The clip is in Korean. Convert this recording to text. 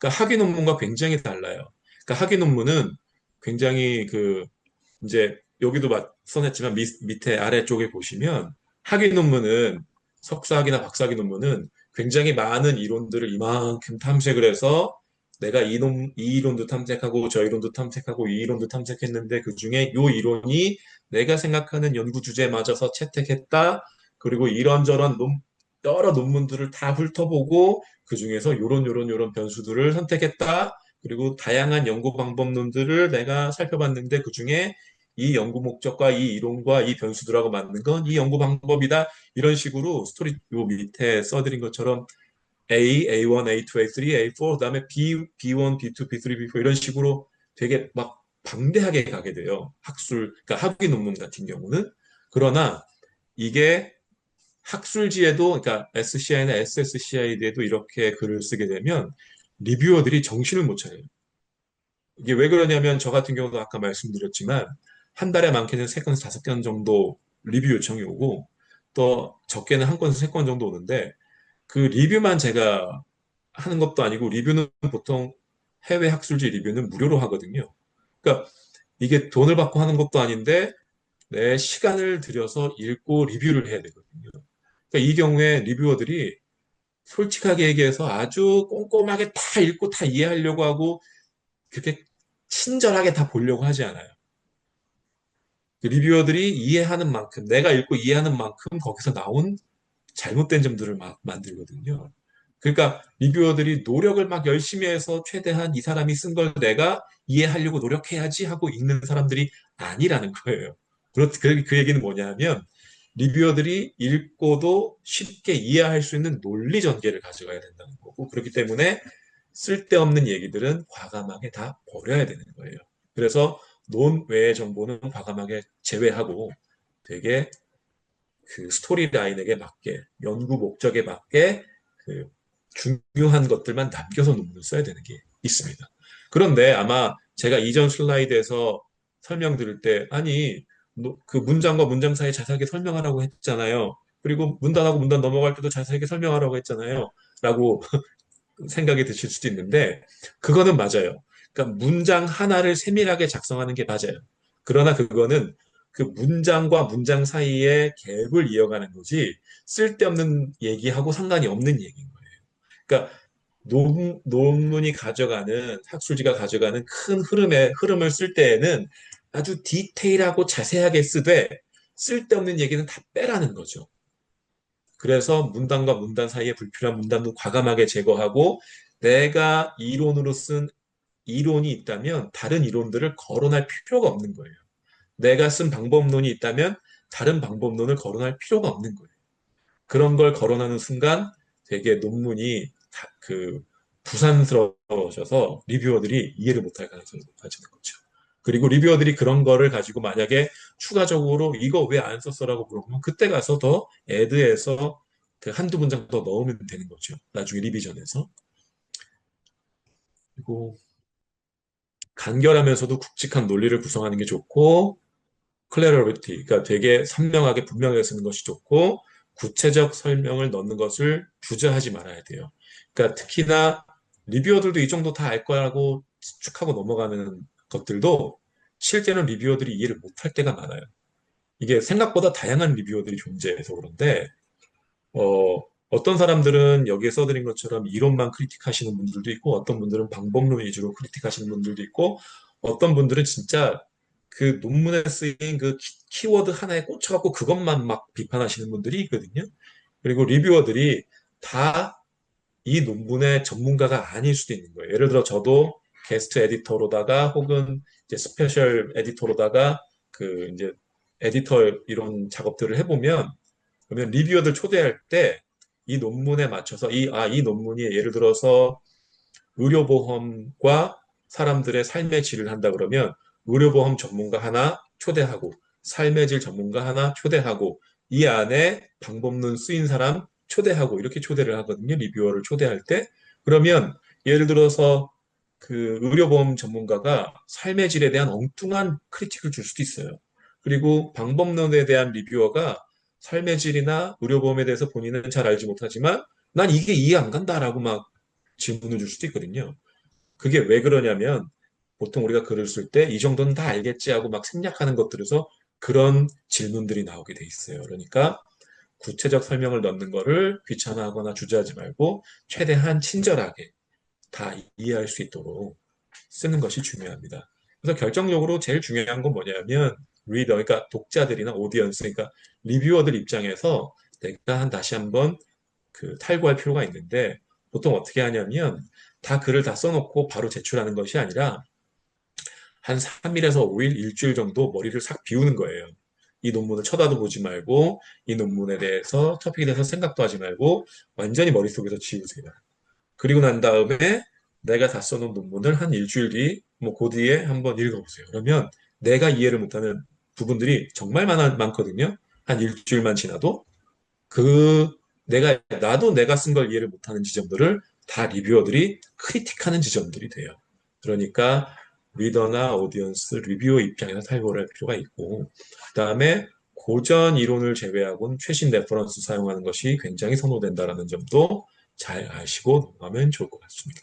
그러니까 학위 논문과 굉장히 달라요. 그러니까 학위 논문은 굉장히 이제 여기도 써냈지만 밑에 아래쪽에 보시면 학위 논문은 석사학위나 박사학위 논문은 굉장히 많은 이론들을 이만큼 탐색을 해서 내가 이 이론도 탐색하고 저 이론도 탐색하고 이 이론도 탐색했는데 그중에 이 이론이 내가 생각하는 연구 주제에 맞아서 채택했다. 그리고 이런저런 여러 논문들을 다 훑어보고 그중에서 요런 변수들을 선택했다. 그리고 다양한 연구 방법론들을 내가 살펴봤는데 그중에 이 연구 목적과 이 이론과 이 변수들하고 맞는 건 이 연구 방법이다. 이런 식으로 스토리 요 밑에 써드린 것처럼 A, A1, A2, A3, A4, 그다음에 B1, B2, B3, B4 이런 식으로 되게 막 방대하게 가게 돼요. 그러니까 학위 논문 같은 경우는. 그러나 이게 학술지에도, 그러니까 SCI나 SSCI에도 이렇게 글을 쓰게 되면 리뷰어들이 정신을 못 차려요. 이게 왜 그러냐면 저 같은 경우도 아까 말씀드렸지만 한 달에 많게는 세 건, 다섯 건 정도 리뷰 요청이 오고 또 적게는 한 건에서 세 건 정도 오는데 그 리뷰만 제가 하는 것도 아니고 리뷰는 보통 해외 학술지 리뷰는 무료로 하거든요. 그러니까 이게 돈을 받고 하는 것도 아닌데 내 시간을 들여서 읽고 리뷰를 해야 되거든요. 그러니까 이 경우에 리뷰어들이 솔직하게 얘기해서 아주 꼼꼼하게 다 읽고 다 이해하려고 하고 그렇게 친절하게 다 보려고 하지 않아요. 그 리뷰어들이 이해하는 만큼, 내가 읽고 이해하는 만큼 거기서 나온 잘못된 점들을 막 만들거든요. 그러니까 리뷰어들이 노력을 막 열심히 해서 최대한 이 사람이 쓴 걸 내가 이해하려고 노력해야지 하고 읽는 사람들이 아니라는 거예요. 그 얘기는 뭐냐면 리뷰어들이 읽고도 쉽게 이해할 수 있는 논리 전개를 가져가야 된다는 거고 그렇기 때문에 쓸데없는 얘기들은 과감하게 다 버려야 되는 거예요. 그래서 논외의 정보는 과감하게 제외하고 되게 그 스토리 라인에게 맞게 연구 목적에 맞게 그 중요한 것들만 남겨서 논문을 써야 되는 게 있습니다. 그런데 아마 제가 이전 슬라이드에서 설명드릴 때 아니 그 문장과 문장 사이 자세하게 설명하라고 했잖아요. 그리고 문단하고 문단 넘어갈 때도 자세하게 설명하라고 했잖아요. 라고 생각이 드실 수도 있는데 그거는 맞아요. 그러니까 문장 하나를 세밀하게 작성하는 게 맞아요. 그러나 그거는 그 문장과 문장 사이에 갭을 이어가는 거지 쓸데없는 얘기하고 상관이 없는 얘기인 거예요. 그러니까 논문이 가져가는 학술지가 가져가는 큰 흐름을 쓸 때에는 아주 디테일하고 자세하게 쓰되 쓸데없는 얘기는 다 빼라는 거죠. 그래서 문단과 문단 사이에 불필요한 문단도 과감하게 제거하고 내가 이론으로 쓴 이론이 있다면 다른 이론들을 거론할 필요가 없는 거예요. 내가 쓴 방법론이 있다면 다른 방법론을 거론할 필요가 없는 거예요. 그런 걸 거론하는 순간 되게 논문이 부산스러워져서 리뷰어들이 이해를 못할 가능성이 높아지는 거죠. 그리고 리뷰어들이 그런 거를 가지고 만약에 추가적으로 이거 왜 안 썼어라고 물어보면 그때 가서 더 애드해서 그 한두 문장 더 넣으면 되는 거죠. 나중에 리비전에서. 그리고 간결하면서도 굵직한 논리를 구성하는 게 좋고 clarity, 그러니까 되게 선명하게 분명하게 쓰는 것이 좋고 구체적 설명을 넣는 것을 주저하지 말아야 돼요. 그러니까 특히나 리뷰어들도 이 정도 다 알 거라고 추측하고 넘어가는 것들도 실제는 리뷰어들이 이해를 못할 때가 많아요. 이게 생각보다 다양한 리뷰어들이 존재해서 그런데 어떤 사람들은 여기에 써드린 것처럼 이론만 크리틱하시는 분들도 있고 어떤 분들은 방법론 위주로 크리틱하시는 분들도 있고 어떤 분들은 진짜 그 논문에 쓰인 그 키워드 하나에 꽂혀갖고 그것만 막 비판하시는 분들이 있거든요. 그리고 리뷰어들이 다 이 논문의 전문가가 아닐 수도 있는 거예요. 예를 들어 저도 게스트 에디터로다가 혹은 이제 스페셜 에디터로다가 그 이제 에디터 이런 작업들을 해보면 그러면 리뷰어들 초대할 때 이 논문에 맞춰서 이 논문이 예를 들어서 의료보험과 사람들의 삶의 질을 한다 그러면 의료보험 전문가 하나 초대하고 삶의 질 전문가 하나 초대하고 이 안에 방법론 쓰인 사람 초대하고 이렇게 초대를 하거든요. 리뷰어를 초대할 때. 그러면 예를 들어서 그 의료보험 전문가가 삶의 질에 대한 엉뚱한 크리틱을 줄 수도 있어요. 그리고 방법론에 대한 리뷰어가 삶의 질이나 의료보험에 대해서 본인은 잘 알지 못하지만 난 이게 이해 안 간다라고 막 질문을 줄 수도 있거든요. 그게 왜 그러냐면 보통 우리가 글을 쓸 때 이 정도는 다 알겠지 하고 막 생략하는 것들에서 그런 질문들이 나오게 돼 있어요. 그러니까 구체적 설명을 넣는 거를 귀찮아하거나 주저하지 말고 최대한 친절하게 다 이해할 수 있도록 쓰는 것이 중요합니다. 그래서 결정적으로 제일 중요한 건 뭐냐면 리더, 그러니까 독자들이나 오디언스, 그러니까 리뷰어들 입장에서 내가 다시 한번 그 탈구할 필요가 있는데 보통 어떻게 하냐면 다 글을 다 써놓고 바로 제출하는 것이 아니라 한 3일에서 5일, 일주일 정도 머리를 싹 비우는 거예요. 이 논문을 쳐다도 보지 말고 이 논문에 대해서 토픽에 대해서 생각도 하지 말고 완전히 머릿속에서 지우세요. 그리고 난 다음에 내가 다 써놓은 논문을 한 일주일 뒤, 뭐 그 뒤에 한번 읽어보세요. 그러면 내가 이해를 못하는 부분들이 정말 많거든요. 한 일주일만 지나도 그 나도 내가 쓴 걸 이해를 못하는 지점들을 다 리뷰어들이 크리틱하는 지점들이 돼요. 그러니까 리더나 오디언스, 리뷰어 입장에서 탈고를 할 필요가 있고, 그다음에 고전 이론을 제외하고는 최신 레퍼런스 사용하는 것이 굉장히 선호된다라는 점도 잘 아시고 넘어가면 좋을 것 같습니다.